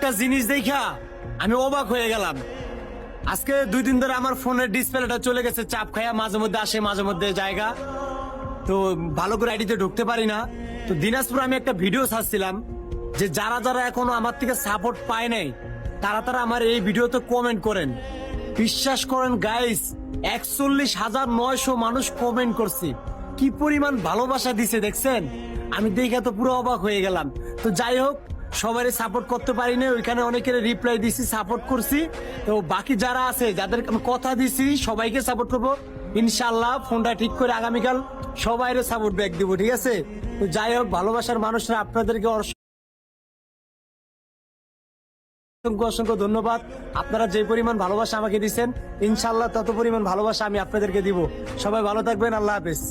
একটা জিনিস দেখা আমি অবাক হয়ে গেলাম। আজকে 2 দিন ধরে আমার ফোনের ডিসপ্লেটা চলে গেছে, চাপ খায়া মাঝে মধ্যে আসে মাঝে মধ্যে জায়গা, তো ভালো করে আইডিতে ঢুকতে পারি না। তো দিনাজপুর আমি একটা ভিডিও ছাড়ছিলাম যে যারা যারা এখনো আমার থেকে সাপোর্ট পায় নাই তারা আমার এই ভিডিওতে কমেন্ট করেন। বিশ্বাস করেন গাইস, 41,900 মানুষ কমেন্ট করছে। কি পরিমাণ ভালোবাসা দিছে দেখছেন, আমি দেখে তো পুরো অবাক হয়ে গেলাম। তো যাই হোক, সবাই সাপোর্ট করতে পারি না, ওইখানে অনেকের রিপ্লাই দিছি, সাপোর্ট করছি। তো বাকি যারা আছে যাদের আমি কথা দিছি সবাইকে সাপোর্ট করবো ইনশাল্লাহ। ফোনটা ঠিক করে আগামীকাল সবাইরে সাপোর্ট ব্যাক দিব, ঠিক আছে? তো যাই হোক, ভালোবাসার মানুষরা আপনাদেরকে অসংখ্য অসংখ্য ধন্যবাদ। আপনারা যে পরিমাণ ভালোবাসা আমাকে দিচ্ছেন, ইনশাল্লাহ তত পরিমাণ ভালোবাসা আমি আপনাদেরকে দিব। সবাই ভালো থাকবেন, আল্লাহ হাফেজ।